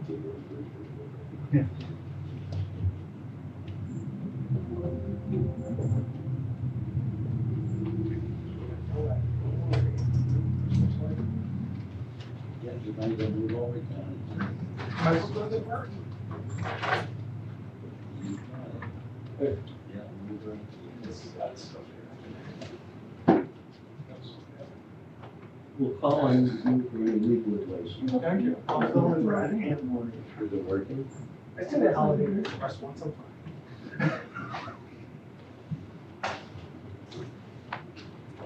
Yeah, you might go move over to. Yeah, move over. We'll call on you for any legal advice. Thank you. I'll fill in for Ed and Lori. Is it working? I see the elevator press once, I'm fine.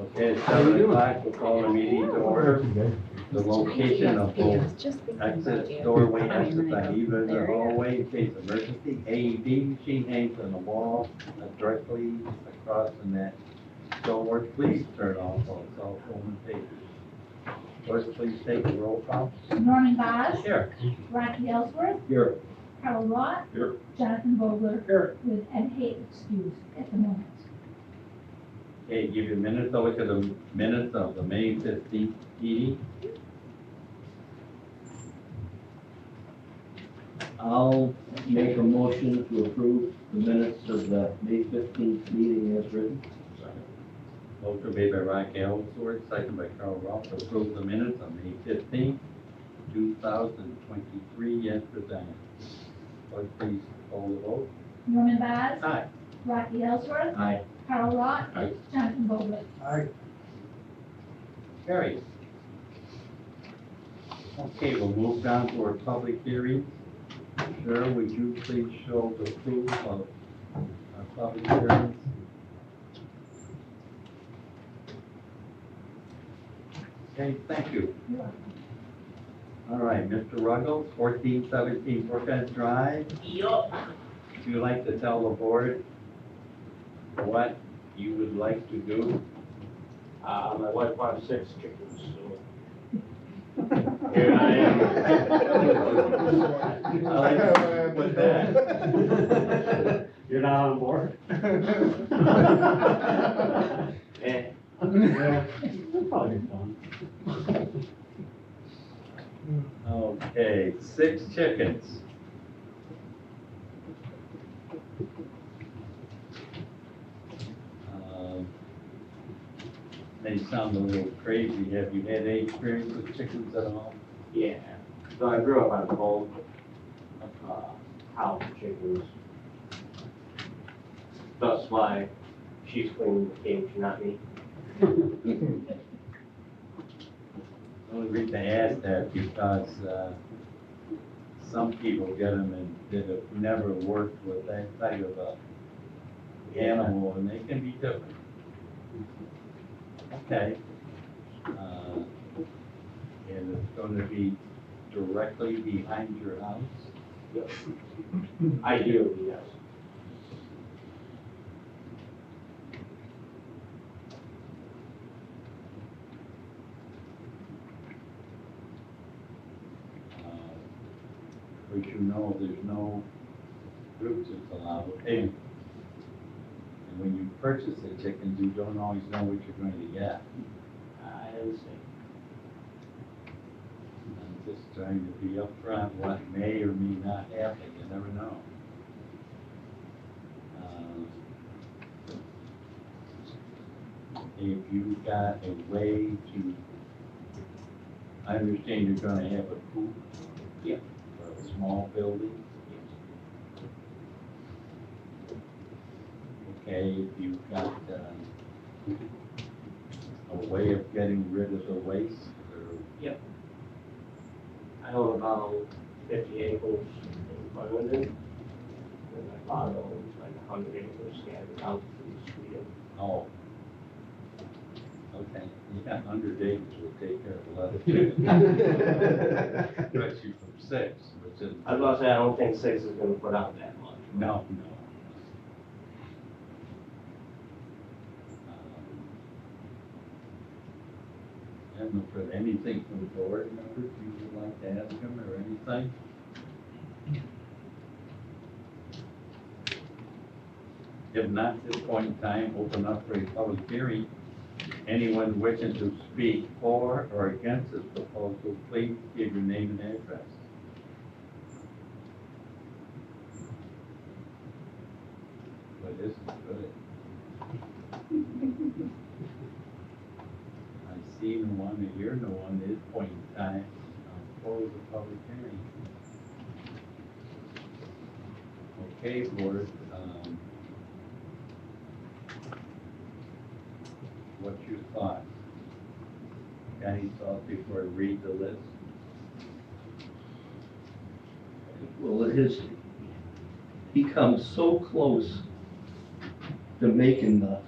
Okay, it's 7:00, we'll call the meeting to order. The location of both exit doorway exits on either of the hallway in case of emergency. AED machine hangs on the wall directly across from that door. Please turn off all cell phone and papers. Clerk, please take the roll call. Norman Vaz. Here. Rocky Ellsworth. Here. Carol Lot. Here. Jonathan Vogler. Here. With Ed Hay excused at the moment. Okay, give you a minute to look at the minutes of the May 15th meeting. I'll make a motion to approve the minutes of the May 15th meeting as written. Motion made by Rocky Ellsworth, second by Carl Ralph, to approve the minutes on May 15th, 2023, as presented. Clerk, please call the vote. Norman Vaz. Aye. Rocky Ellsworth. Aye. Carol Lot. Aye. Jonathan Vogler. Aye. Carried. Okay, we'll move down to our public hearing. Cheryl, would you please show the proof of our public hearings? Okay, thank you. You're welcome. All right, Mr. Ruggles, 1417 Brookend Drive. Yup. Would you like to tell the board what you would like to do? My wife wants 6 chickens, so here I am. I like to put that. You're not on board? Yeah. Probably fun. Okay, 6 chickens. They sound a little crazy. Have you had any experience with chickens at all? Yeah. So I grew up on a farm, house chickens. That's why she's cleaning the cage, not me. The only reason I ask that because some people get them and that have never worked with that type of a animal, and they can be different. Okay. And it's going to be directly behind your house? Yep. I do, yes. Which you know, there's no groups that's allowed. And when you purchase the chickens, you don't always know what you're going to get. I understand. I'm just trying to be upfront what may or may not happen, you never know. If you've got a way to, I understand you're gonna have a coop. Yeah. Or a small building. Okay, if you've got a way of getting rid of the waste, or Yep. I own about 50 acres in front of it. And my father owns like 100 acres scattered out through Sweden. oh. Okay, yeah, 100 acres will take care of a lot of chickens. Cut you from 6, which is. I was about to say, I don't think 6 is gonna put out that much. No. And for anything from the board members you would like to ask them or anything? If not, at this point in time, open up for a public hearing. Anyone wishing to speak for or against this proposal, please give your name and address. this is good. I see no one, and hear no one at this point in time. I'll close the public hearing. Okay, board, what's your thoughts? Got any thoughts before I read the list? Well, he comes so close to making the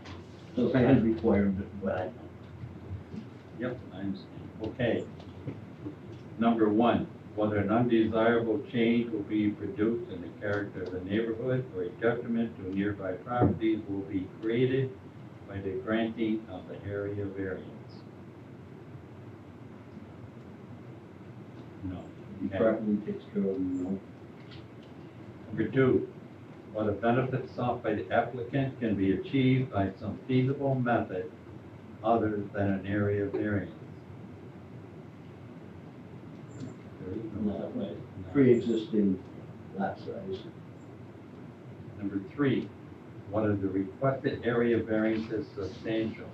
land requirement, but Yep, I understand. Okay. Number one, whether an undesirable change will be produced in the character of the neighborhood or a detriment to nearby properties will be created by the granting of the area variance. No. he Okay. probably takes care of them, you know. Number two, whether benefits sought by the applicant can be achieved by some feasible method other than an area variance. There is no No, way. Pre-existing lot size. Number three, whether the requested area variance is substantial.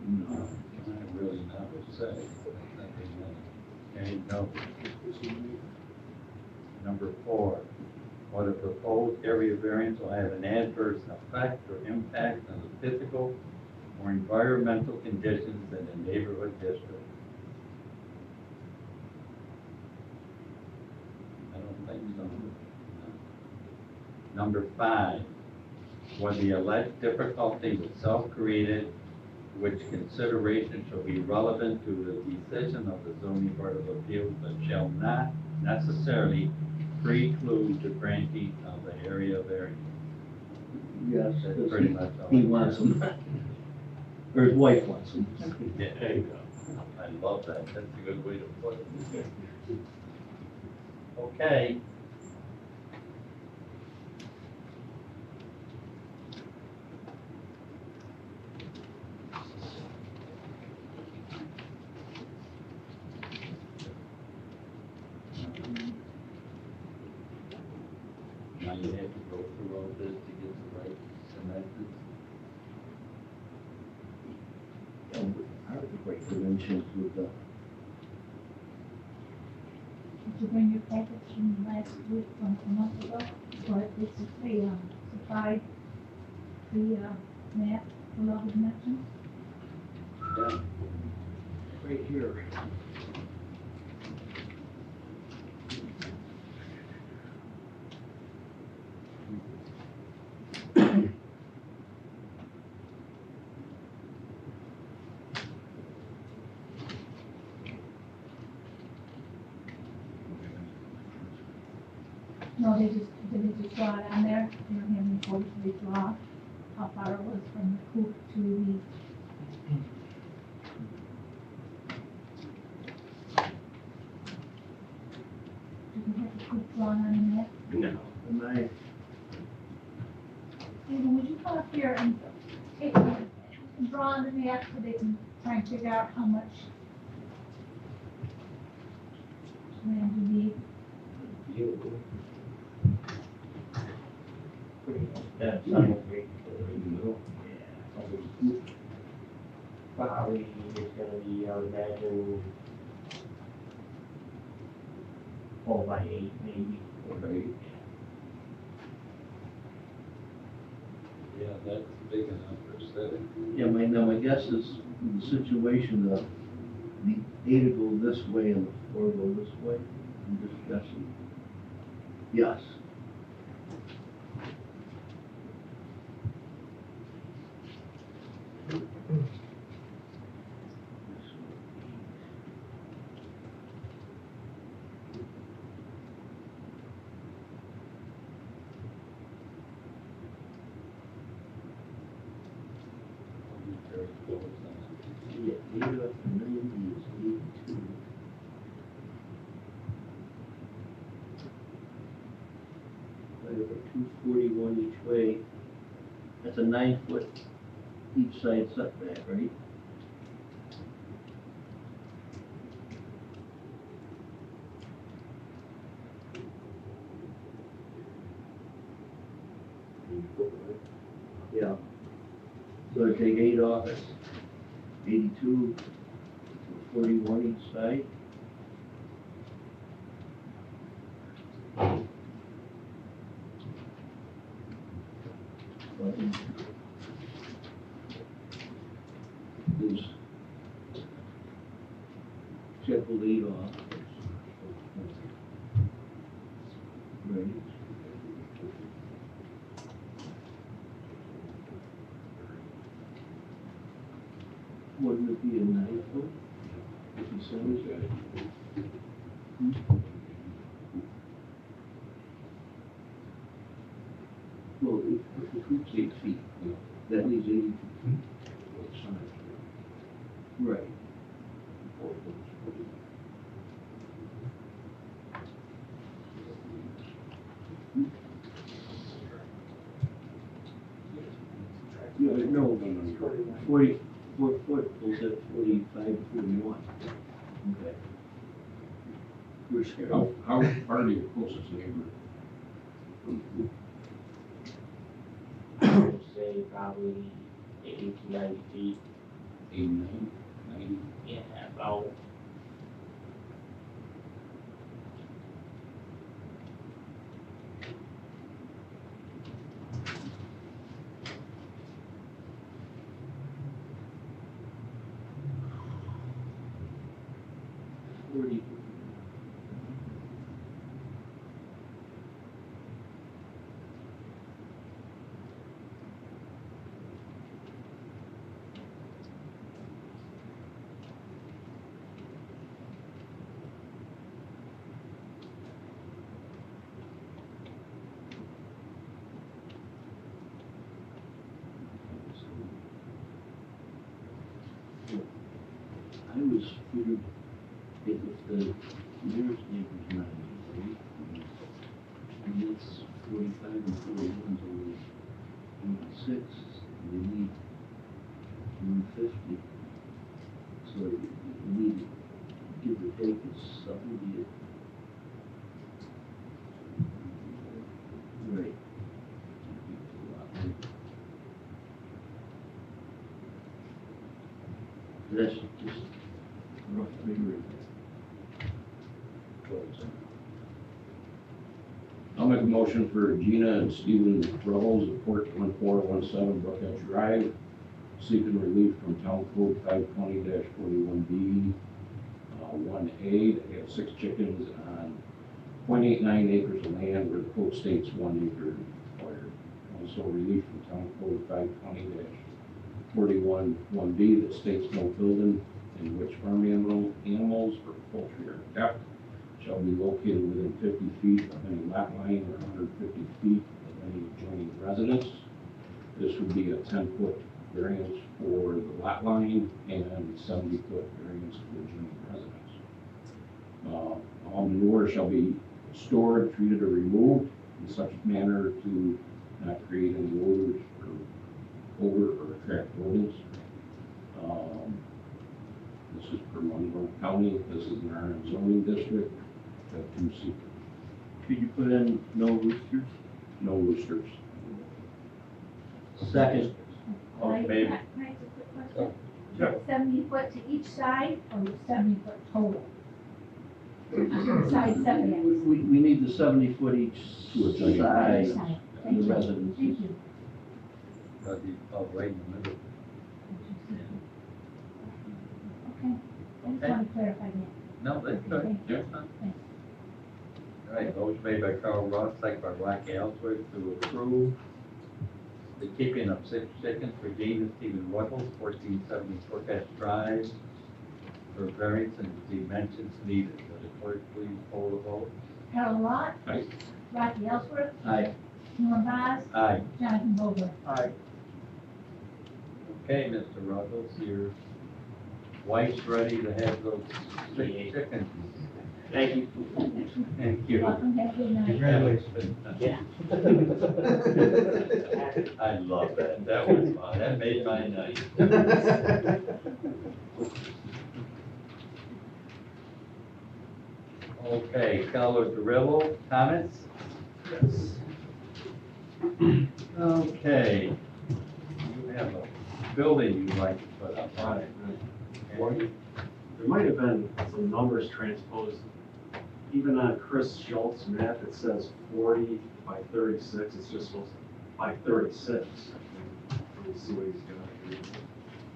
No. I really never say. Okay, no. Number four, whether proposed area variance will have an adverse effect or impact on the physical or environmental conditions in the neighborhood district. I don't think so. No. Number five, when the alleged difficulty was self-created, which consideration shall be relevant to the decision of the zoning board of appeals, but shall not necessarily preclude the granting of the area variance. Yes, That's because pretty much all. he wants them. Or his wife wants them. Yeah, there you go. I love that. That's a good way to put it. Okay. Now you have to go through all this to get the right semantics. Right dimensions with the, Did you bring your package from last week, from a month ago? Or it's the, supplied, the, map for all the dimensions? Yeah. right here. No, they just draw it on there, you know, him before they draw how far it was from the coop to the. Did you have the coop drawn on the map? No. And I, Stephen, would you come up here and take, draw on the map so they can try and figure out how much land you need? That's something great. Probably it's gonna be, I would imagine, 4x8 maybe. Okay. Yeah, that's big enough for setting. yeah, my guess is in the situation, the eight will go this way and the four go this way. I'm just guessing. Yes. Very close on Yeah, 8 up to 90 is 82. Right over 241 each way. That's a 9-foot each side setback, right? wanna take 8 off, that's 82, 41 each side. There's triple 8 off. Right. Wouldn't it be a 9 foot? If you said it. Well, if the hoop's 8 feet, that leaves 80 feet. Right. Yeah, but no, 44 foot goes at 45, 41. Okay. We're scared. How far are your closest neighbor? I would say probably 80 to 90 feet. 89, 90? Yeah, about. I was figured if the nearest neighbor's 90, right? And that's 45 and 41 is only 86, and they need 150. So you need, give or take, it's 70. Right. That's just rough figure. I'll make a motion for Gina and Stephen Ruggles of Port 1417 Brookedge Drive, seeking relief from Town Code 520-41B, 1A, they have 6 chickens on 0.89 acres of land where the code states 1 acre required. Also relief from Town Code 520-41-1B that states no building in which farm animals or poultry are kept shall be located within 50 feet of any lot line or 150 feet of any adjoining residence. This would be a 10-foot variance for the lot line and 70-foot variance for the adjoining residence. All manure shall be stored, treated, or removed in such manner to not create any odors or attract rodents. This is per Monroe County. This is in our zoning district. Got 2 seekers. Could you put in no roosters? No roosters. Second. Motion made. Can I ask a quick question? Sure. 70 foot to each side, or 70 foot total? Side setbacks. We need the 70 foot each To a giant side Each of side. the Thank you. residences. Thank you. Right in the middle. Okay, I just want to clarify that. No, that's good. That's fine. Thanks. All right, motion made by Carl Ross, second by Black Ellsworth to approve the keeping of 6 chickens for Gina Stephen Ruggles, 1470 Brookedge Drive, for variance and dimensions needed. Will the clerk please poll the vote? Carol Lot. Aye. Rocky Ellsworth. Aye. Norm Vaz. Aye. Jonathan Vogel. Aye. Okay, Mr. Ruggles, your wife's ready to have those 6 Yeah. chickens. Thank you. Thank you. Welcome, have a good night. Congratulations. Yeah. I love that. That was fun. That made my night. Okay, Carlo Durillo, comments? Yes. Okay. You have a building you'd like to put up. Right, right. Okay. There might have been some numbers transposed. Even on Chris Schultz's map, it says 40 by 36. It's just supposed to by 36. Let me see what he's got here.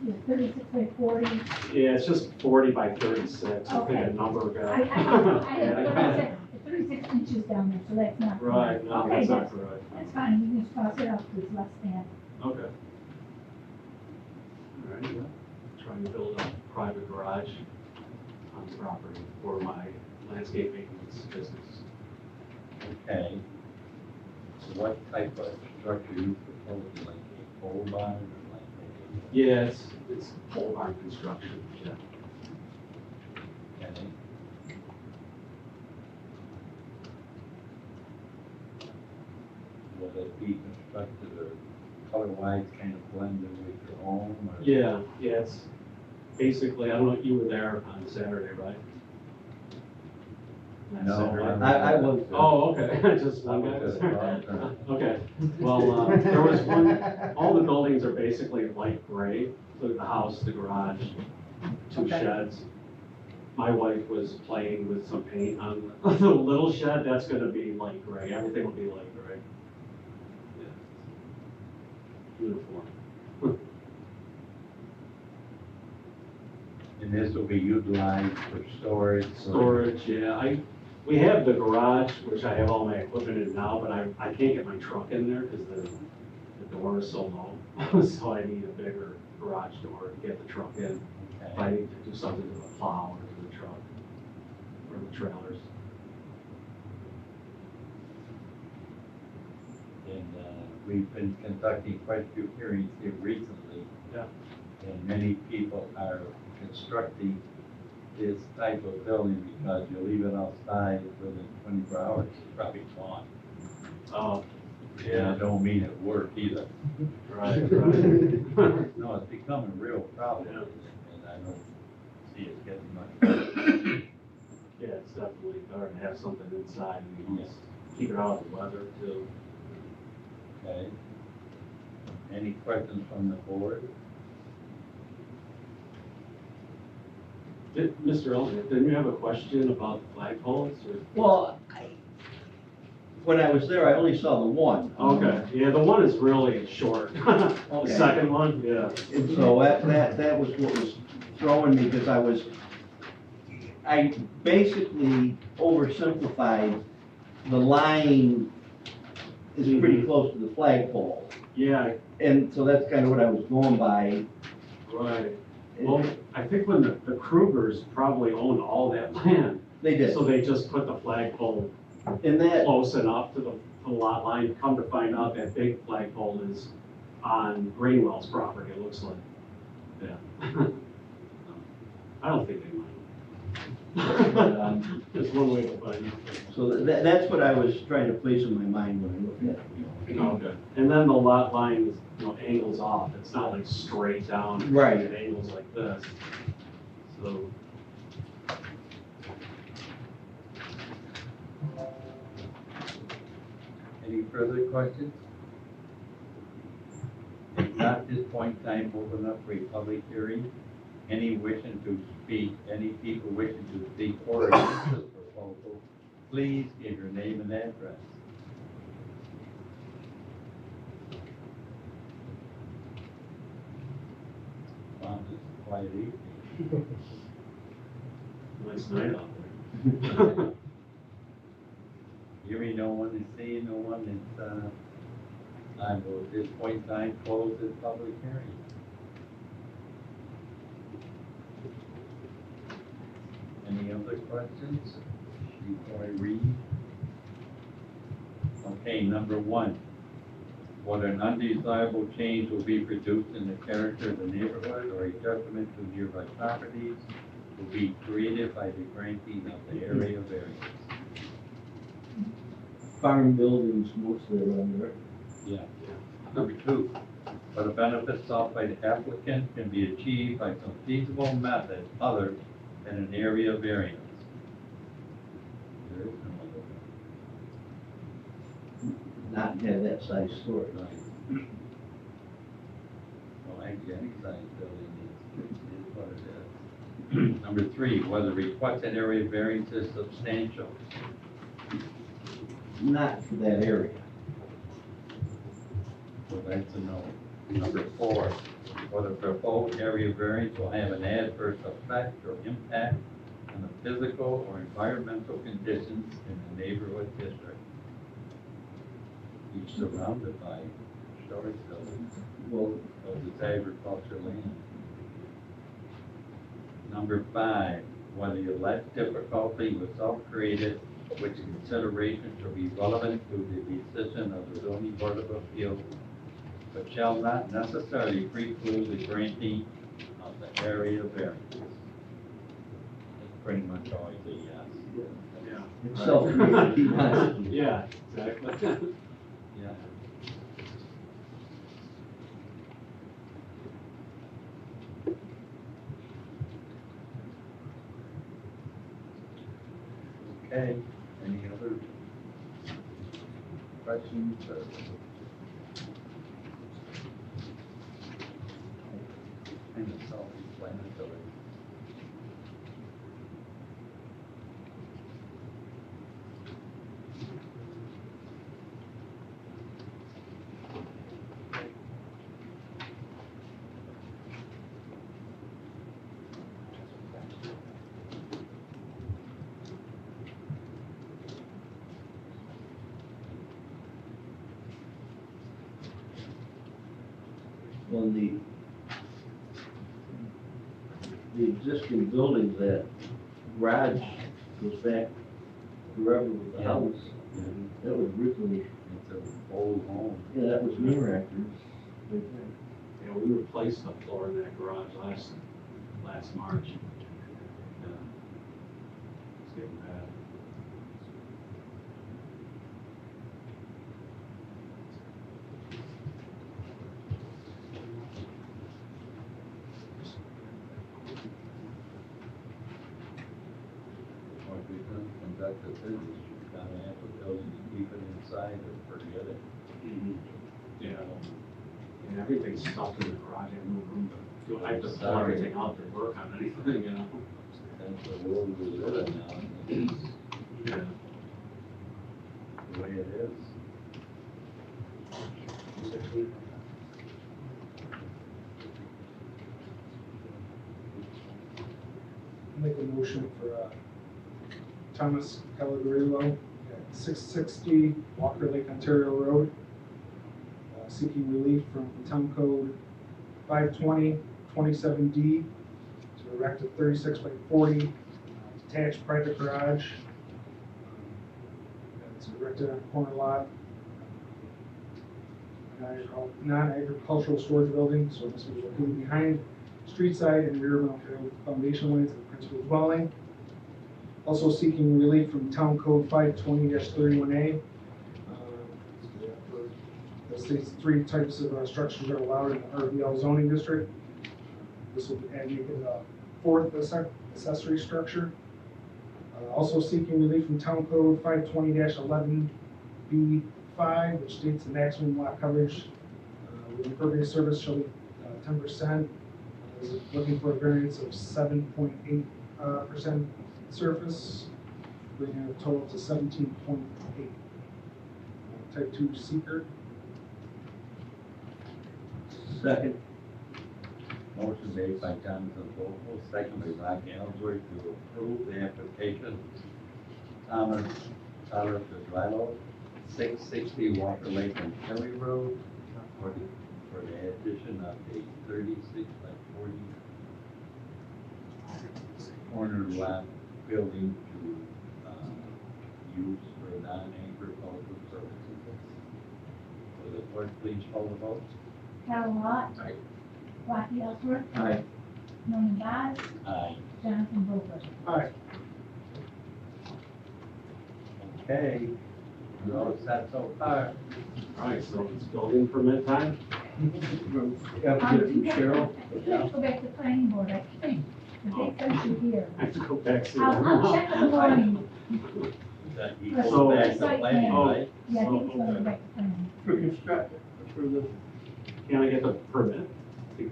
Yeah, 36 by 40. Yeah, it's just 40 by 36. I think Okay. a number got. I have 36 inches down there, so that's not. Right, no, Okay, that's not that's, correct. that's fine, you can just cross it off, it's less than. Okay. All right, trying to build a private garage on the property for my landscape maintenance business. Okay. So what type of structure you propose, like a pole barn or like a? Yeah, it's pole barn construction, yeah. Okay. Will it be constructed or color-wise kind of blended with your home or? Yeah, yeah, it's basically, I don't know, you were there on Saturday, right? Last No, Saturday? I was. Oh, okay, just I one was guy was at there. the wrong Okay, well, there was one, all the buildings are basically light gray, so the house, the garage, two Okay. sheds. My wife was playing with some paint on the little shed, that's gonna be light gray, everything will be light gray. Yeah. Uniform. And this will be utilized for storage? Storage, yeah, we have the garage, which I have all my equipment in now, but I can't get my truck in there because the door is so low. So I need a bigger garage door to get the truck in. If I Okay. need to do something to the plow or to the truck or the trailers. And we've been conducting quite a few hearings here recently. Yeah. And many people are constructing this type of building because you leave it outside within 24 hours, it's probably gone. Oh, And yeah, I don't mean at work either. right, right. No, it's becoming a real problem, Yeah. and I don't see it getting much better. Yeah, it's definitely better to have something inside and just keep it out of the weather too. Okay. Any questions from the board? Mr. Elliott, didn't you have a question about the flagpoles or? Well, when I was there, I only saw the one. Okay, yeah, the one is really short. The Okay. second one, yeah. And so that was what was throwing me, because I basically oversimplified, the line is pretty close to the flagpole. Yeah, And so that's kind of what I was going by. right. Well, I think when the Krugers probably owned all that land, They did. so they just put the flagpole And that, close enough to the lot line. Come to find out, that big flagpole is on Greenwell's property, it looks like. Yeah. I don't think they mind. Just one way to find out. so that's what I was trying to place in my mind when I looked at it. Okay. And then the lot line is, angles off. It's not like straight down. Right. It angles like this. So. Any further questions? If not, at this point in time, open up for a public hearing. Any wishing to speak, any people wishing to speak or against this proposal, please give your name and address. Wow, this is quite evening. Nice night out there. Hearing no one and seeing no one, it's, I will at this point in time close this public hearing. Any other questions before I read? Okay, number one, whether an undesirable change will be produced in the character of the neighborhood or a detriment to nearby properties will be created by the granting of the area variance. Farm buildings mostly around there. Yeah. Number two, for the benefits sought by the applicant can be achieved by some feasible method other than an area variance. There is no other. Not have that size storage. Right. Well, Actually, any size building is what it is. Number 3, whether requested area variance is substantial. Not for that area. So that's a no. Number 4, whether proposed area variance will have an adverse effect or impact on the physical or environmental conditions in the neighborhood district. Each surrounded by storage buildings, Well, of this agricultural land. Number 5, whether the alleged difficulty was self-created, which consideration shall be relevant to the decision of the zoning board of appeals, but shall not necessarily preclude the granting of the area variance. That's pretty much always a yes. Yeah. it's self-created, honestly. Yeah, exactly. Yeah. Okay, any other questions? Kind of self-explanatory. Well, the existing building, that garage goes back forever with the house. And that was originally, It's an old home. yeah, that was Mir Actors. Yeah, we replaced the floor in that garage last March. Yeah. It's getting bad. Or if you're going to conduct a business, you gotta have a building to keep it inside or forget it. Yeah. And everything's stuck in the garage, I have no room to, I have to pull everything out to work on anything, you know? That's the world we live in now. It's Yeah. the way it is. Make a motion for Thomas Calagarillo at 660 Walker Lake, Ontario Road, seeking relief from town code 520-27D to erect a 36 by 40 detached private garage. It's erected on a corner lot. Non-agricultural storage building, so this was located behind street side and rear mount foundation lines of the principal dwelling. Also seeking relief from town code 520-31A. That states 3 types of structures are allowed in the RVL zoning district. This will make it a 4th accessory structure. Also seeking relief from town code 520-11B5, which states the maximum lot coverage with impervious surface shall be 10%. Is looking for a variance of 7.8% surface, bringing a total to 17.8. Type 2 seeker. Second. Motion made by Jonathan Vogel, second by Rock Ellsworth to approve the application. Thomas Tyler Pedrilo, 660 Walker Lake and Kelly Road, for the addition of a 36 by 40 corner lot building to use for non-agricultural purposes. Will the clerk please hold the vote? Carol Lot. Aye. Rocky Ellsworth. Aye. Norman Vaz. Aye. Jonathan Vogel. Aye. Okay, we're all set so far. All right, so it's building permit time? Cheryl. You have to go back to planning board, I think. They sent you here. I have to go back to. I'll check in the morning. That he But goes back to site planning, plan. right? Yeah, I think it's going back to planning. For construction, for the, Can I get the permit to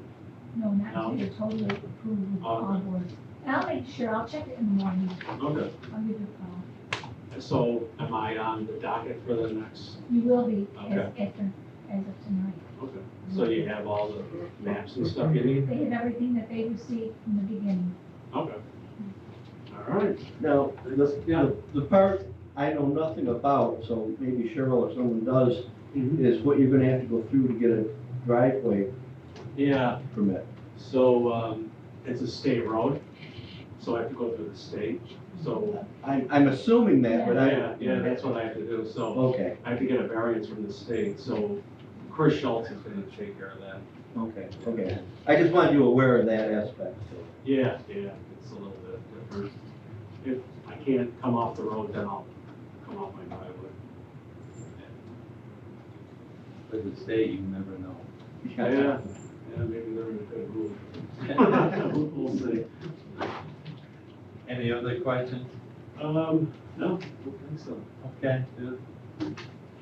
No, not No? until you're totally approved with all Okay. boards. And I'll make sure, I'll check it in the morning, Okay. I'll give you a call. So am I on the docket for the next? You will be Okay. as of tonight. Okay. So you have all the maps and stuff you need? They have everything that they received from the beginning. Okay. All right. Now, Yeah. the part I know nothing about, so maybe Cheryl or someone does, Mhm. is what you're gonna have to go through to get a driveway Yeah, permit. so, it's a state road, so I have to go through the state. So, I'm assuming that, but yeah, that's what I have to do. So Okay, I have to get a variance from the state, so Chris Schultz is gonna take care of that. okay. I just wanted you aware of that aspect, so. Yeah, it's a little bit different. If I can't come off the road, then I'll come off my driveway. With the state, you never know. Yeah, maybe they're in a good mood. We'll see. Any other questions? No, I don't think so. Okay. Yeah.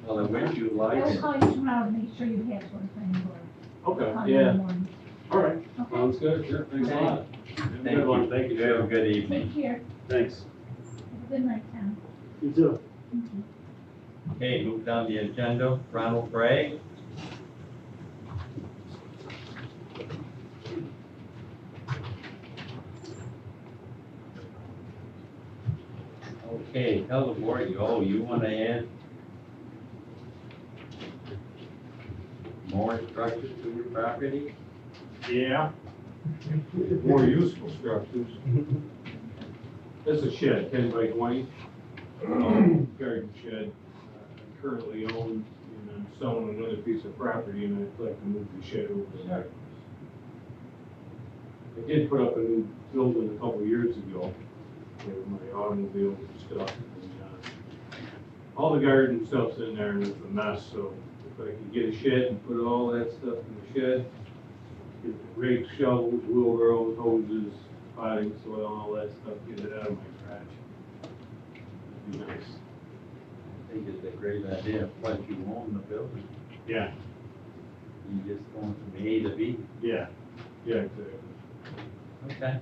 Well, I wish you I liked will it. call you tomorrow to make sure you have it for the planning board. Call Okay, you in the yeah, morning. all right, Okay, sounds good, yeah, thanks a lot. Thank Good one. you. Thank you. Have a good evening. take care, Thanks. have a good night, Tom. You too. Thank you. Okay, move down the agenda. Ronald Bragg. Okay, tell the board, you wanna add more structures to your property? Yeah. More useful structures. This is a shed, 10 by 20, garden shed. I currently own, and I'm selling another piece of property, and I'd like to move the shed over there. I did put up a new building a couple years ago, with my automobiles and stuff. And, all the garden stuff's in there, and it's a mess, so if I could get a shed and put all that stuff in the shed, get the rakes, shovels, wheelbarrows, hoses, potting soil, all that stuff, get it out of my garage. That'd be nice. I think it's a great idea, plus you own the building, Yeah, you just going from A to B. yeah, exactly. Okay.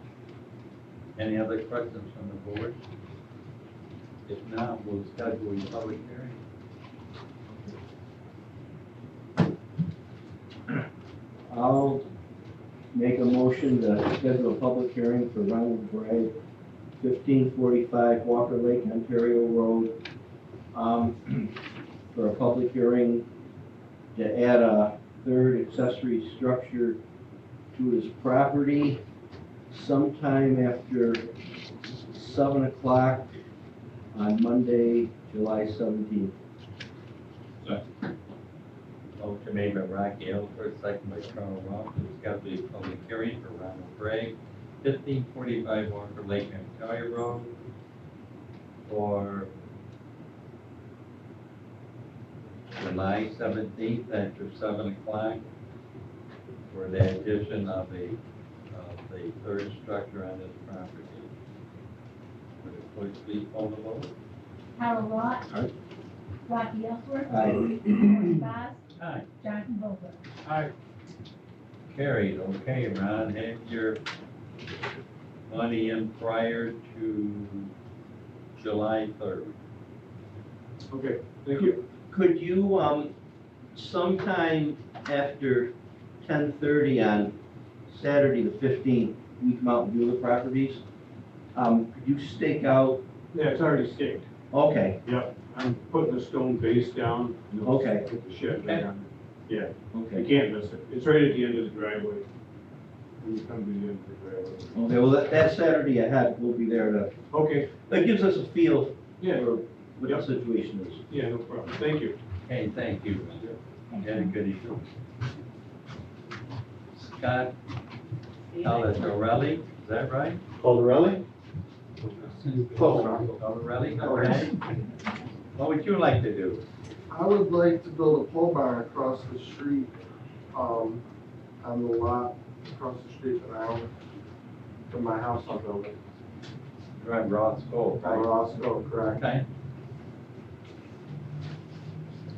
Any other questions from the board? If not, we'll schedule a public hearing. I'll make a motion to schedule a public hearing for Ronald Bragg, 1545 Walker Lake, Ontario Road, for a public hearing to add a third accessory structure to his property sometime after 7 o'clock on Monday, July 17th. Motion made by Rocky Ellsworth, second by Carl Ross, to schedule a public hearing for Ronald Bragg, 1545 Walker Lake, Ontario Road, for July 17th after 7 o'clock, for the addition of the third structure on this property. Would the clerk please call the vote? Harold Roth. Aye. Rocky Ellsworth. Aye. Morgan Bas. Aye. Jonathan Vogel. Carried, okay, Ron, have your money in prior to July 3rd. Okay, thank you. Could you, sometime after 10:30 on Saturday the 15th, we come out and view the properties? Could you stake out, Yeah, it's already staked. okay, Yep, I'm putting a stone base down. and I'll Okay. Put the shed right on it. Yeah, you okay. can't miss it. It's right at the end of the driveway. When you come to the end of the driveway. Okay, well, that Saturday ahead, we'll be there to, Okay, that gives us a feel yeah, for what the Yep. situation is. yeah, no problem. Thank you. Okay, thank you. Thank Had a you. good evening. Scott Caladarelli, is that right? Caldarelli? Close enough. Caladarelli, okay. What would you like to do? I would like to build a pole barn across the street, on the lot across the street that I own, from my house I'm building. You're at Ross Cove, On right? Roscoe, correct? Okay.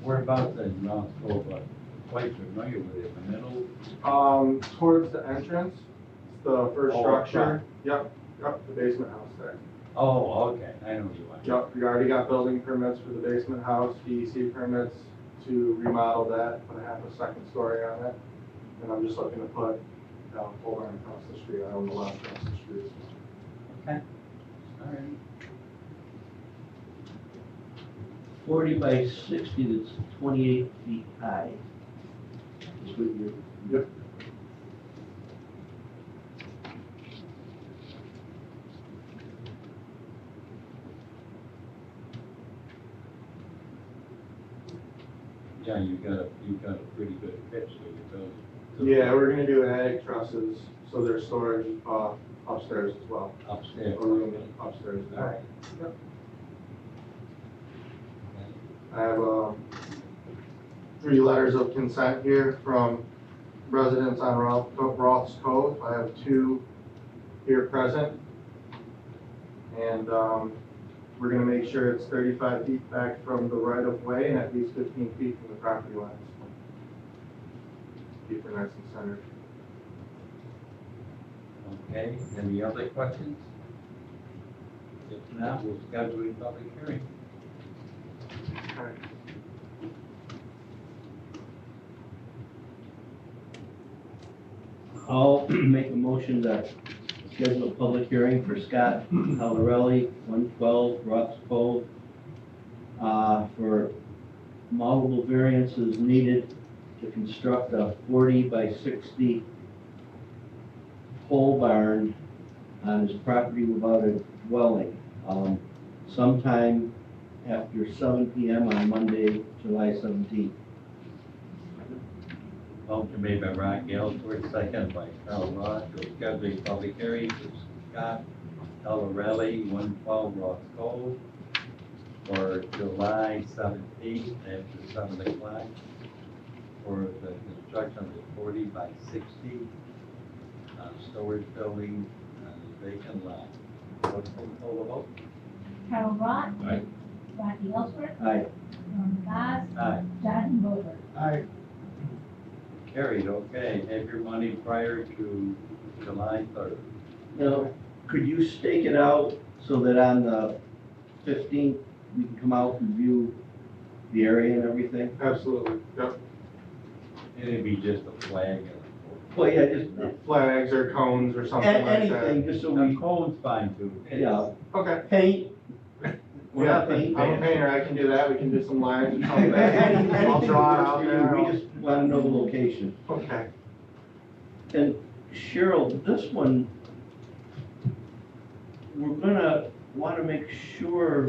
Whereabouts in Ross Cove? quite familiar with it, the middle. Towards the entrance, the first Oh, structure. Yep, the basement house there. Oh, okay, I know you are. Yep, we already got building permits for the basement house, DEC permits to remodel that, put a half a second story on it. And I'm just looking to put a pole barn across the street, I own the lot across the street. Okay, all right. 40 by 60, that's 28 feet high. Is what you're. Yep. Yeah, you got a pretty good pitch to your building. Yeah, we're gonna do attic trusses, so there's storage, upstairs as well. Upstairs. Or room upstairs as All well. right. I have, 3 letters of consent here from residents on Roth's Cove. I have 2 here present. And, we're gonna make sure it's 35 feet back from the right of way and at least 15 feet from the property lines. Keep it nice and centered. Okay, any other questions? If not, we'll schedule a public hearing. Alright. I'll make a motion to schedule a public hearing for Scott Palarelli, 112 Roth's Cove, for multiple variances needed to construct a 40 by 60 pole barn on his property without a dwelling, sometime after 7 p.m. on Monday, July 17th. Motion made by Ron Gelsworth, second by Carl Roth, to schedule a public hearing for Scott Talarelli, 112 Ross Cove, for July 17th after 7 o'clock for the construction of a 40 by 60 storage building on a vacant lot. What's the total vote? Carol Roth. Aye. Rodney Ellsworth. Aye. Norman Vaz. Aye. John Moser. Aye. Carried, okay. Have your money prior to July 3rd. Now, could you stake it out so that on the 15th, we can come out and view the area and everything? Absolutely, yep. It'd be just a flag and Well, yeah, just Flags or cones or something like that. anything, just so a we, cone's fine too. yeah, Okay. paint. We're Yeah, not I'm painting. a painter, I can do that, we can do some lines or something. Anything I'll that draw it works out for there. you, we just want to know the location. Okay. And Cheryl, this one, we're gonna want to make sure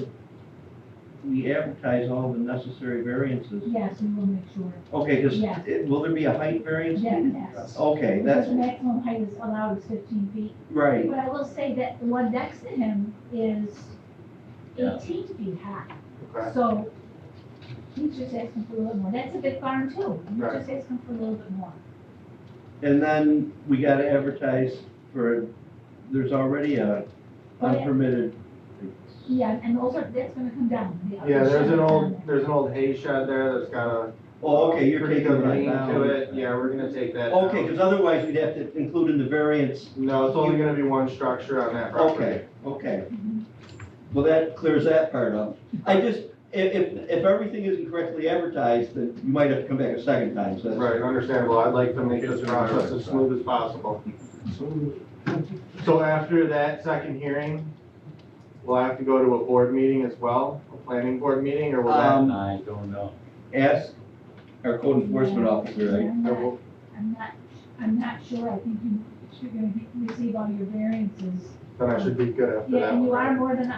we advertise all the necessary variances. Yes, we will make sure. Okay, because Yes. will there be a height variance? Yes. Okay, Because that's, the maximum height is allowed is 15 feet. right, But I will say that the one next to him is Yeah. 18 feet high. Okay. So he's just asking for a little more. That's a big barn too. He's Right. just asking for a little bit more. and then we gotta advertise for, there's already a Oh, yeah. unpermitted. Yeah, and also that's gonna come down. The upper Yeah, there's shed an is down old, there. there's an old hay shed there that's got a. Oh, okay, you're pretty taking good that lean down. to it, yeah, we're gonna take that Okay, down. because otherwise we'd have to include in the variance. No, it's only gonna be one structure on that property. Okay, okay. Mhm. Well, that clears that part up. I just, if everything isn't correctly advertised, then you might have to come back a second time, so. Right, understandable, I'd like to make this process as smooth as possible. So after that second hearing, we'll have to go to a board meeting as well, a planning board meeting, or will that? I don't know. Ask our code enforcement officer, right? I'm not sure. I think you're gonna receive all your variances. Then I should be good after Yeah, that and you one. are more than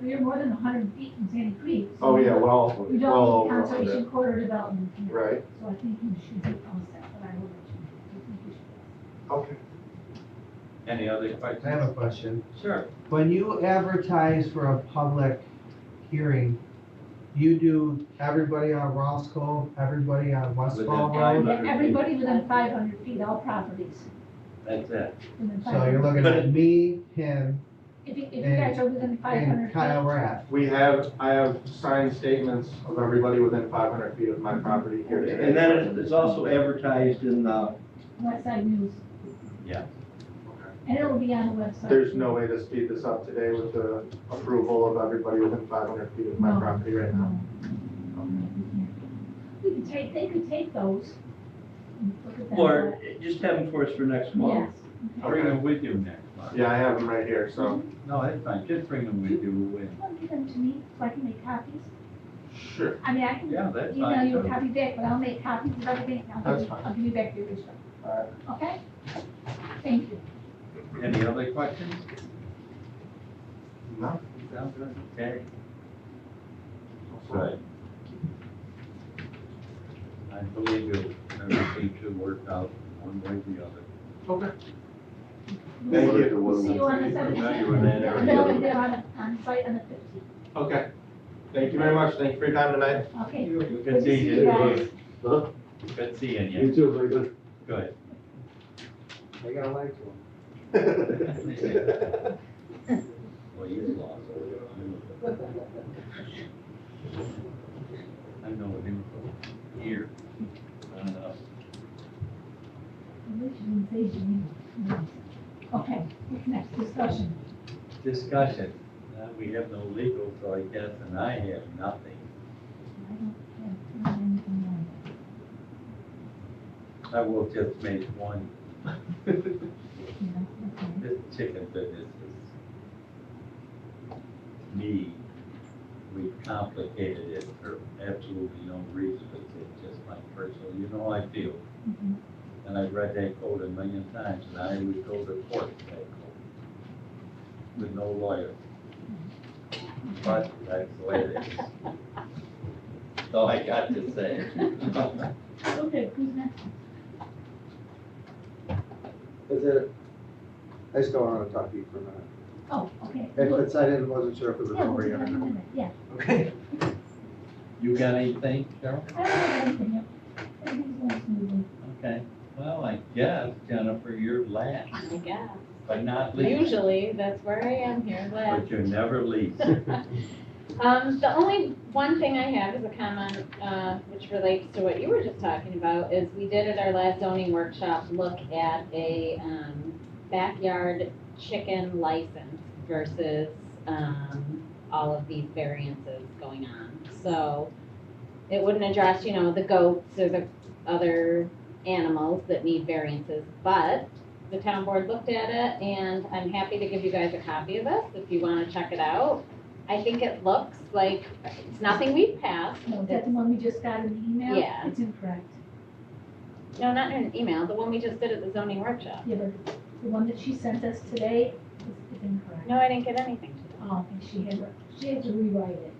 you're more than 100 feet from Sandy Creek. so Oh, yeah, well, You well don't over need 100. conservation corridor development here. Right, So I think you should be all set, but I will let you know. I think you should. okay. Any other questions? I have a question. Sure. When you advertise for a public hearing, you do everybody on Ross Cove, everybody on West Within Fall five- Road? Everybody within 500 feet, all properties. That's it. within So you're 500 looking But at me, him, If you guys are within 500 And Kyle feet, Rath. I have signed statements of everybody within 500 feet of my property here today. And then it's also advertised in the, West Side News, Yeah. and it'll be on the website. There's no way to speed this up today with the approval of everybody within 500 feet of my No. property right now. They could take those. and look at that. or just have them for us for next month. Yes. Bring them with you next month. Yeah, I have them right here, so, No, that's fine, just bring them with you and, Well, give them to me so I can make copies. sure. I mean, I can yeah, that's email fine you a too. copy back, but I'll make copies of everything. That's fine. I'll give you back the original. All right. Okay? Thank you. Any other questions? No? Sound good? Okay. Good. I believe everything should work out one way or the other. Okay. Thank you. We'll see you on the Now you were there. 17th. They'll be there on site on the 15th. Okay. Thank you very much. Thank you for your time tonight. Okay? Good seeing you guys. you. Good seeing you. too, Lincoln. Good. I got a light to Well, you lost. I know him for years. Okay, what's next? Discussion. Discussion. We have no legal, so I guess, and I have nothing. I don't have anything I will just make one. on. Yeah, okay. This chicken business is, to me, we complicated it for absolutely no reason. It's just my personal, you know how I feel. Mhm. And I've read that code a million times, and I would go to court with that code, with no lawyer. But that's the way it is. That's all I got to say. Okay, who's next? Is it, I still want to talk to you for a minute. Oh, okay. It's, I wasn't sure if it was Yeah, we'll over do yet that or in a not. minute, yeah. Okay. You got anything, Cheryl? I don't have anything yet. Everything's going smoothly. Okay, well, I guess, Jennifer, you're last, I guess. but not least. Usually, that's where I am here, last. But you're never least. The only one thing I have is a comment, which relates to what you were just talking about, is we did at our last zoning workshop, look at a, backyard chicken license versus, all of these variances going on. So it wouldn't address, the goats or the other animals that need variances, but the town board looked at it, and I'm happy to give you guys a copy of this if you wanna check it out. I think it looks like it's nothing we've passed. No, is that the one we just got in the email? Yeah. It's incorrect. No, not in an email, the one we just did at the zoning workshop. Yeah, but the one that she sent us today is incorrect. No, I didn't get anything today. Oh, and she had to rewrite it.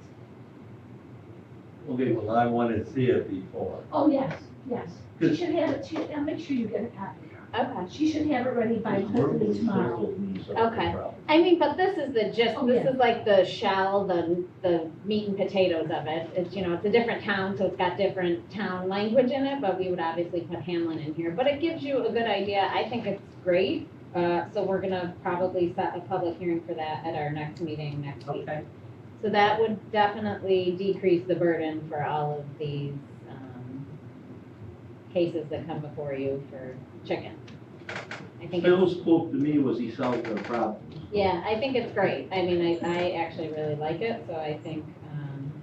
Okay, well, I want to see it before. Oh, yes, yes. She Good. should have it, I'll make sure you get a copy. Okay. She should have it ready by hopefully tomorrow. Okay. I mean, but this is the gist, Oh, this yeah. is like the shell, the meat and potatoes of it. It's, it's a different town, so it's got different town language in it, but we would obviously put Hamlin in here. But it gives you a good idea. I think it's great. So we're gonna probably set a public hearing for that at our next meeting next week. Okay. So that would definitely decrease the burden for all of these, cases that come before you for chicken. I think it's, Bill's quote to me was he solved the problem. yeah, I think it's great. I mean, I actually really like it, so I think,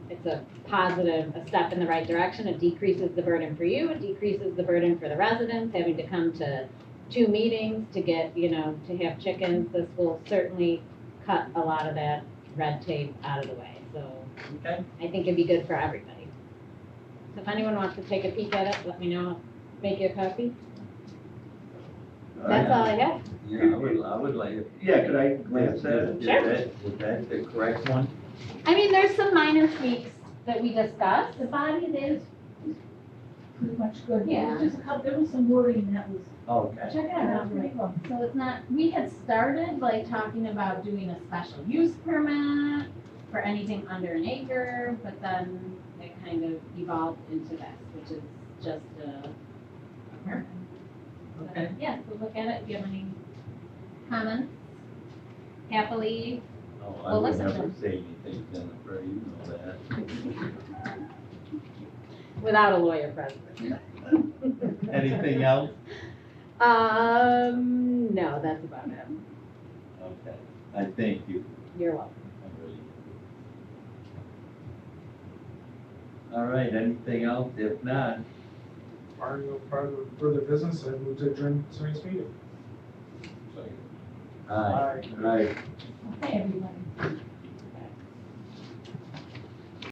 it's a positive, a step in the right direction. It decreases the burden for you, it decreases the burden for the residents, having to come to 2 meetings to get, to have chickens. This will certainly cut a lot of that red tape out of the way, so Okay. I think it'd be good for everybody. So if anyone wants to take a peek at it, let me know, make you a copy. That's all I have. Yeah, I would like it. Yeah, could I glance at it? Is that the correct one? I mean, there's some minor tweaks that we discussed. The body of it is pretty much good. Yeah. There was just a couple, there was some wording that was, Okay. check it out, pretty good. So it's not, we had started like talking about doing a special use permit for anything under an acre, but then it kind of evolved into this, which is just a permit. So, Okay. yeah, so look at it, if you have any comments. happily, Oh, I Well, would listen, never then. say anything, Jennifer, you know that. Without a lawyer present. Anything else? No, that's about it. Okay, I thank you. You're welcome. All right, anything else? If not, Barring no further business, I move to adjourn tonight's meeting. aye, right. Okay, everybody.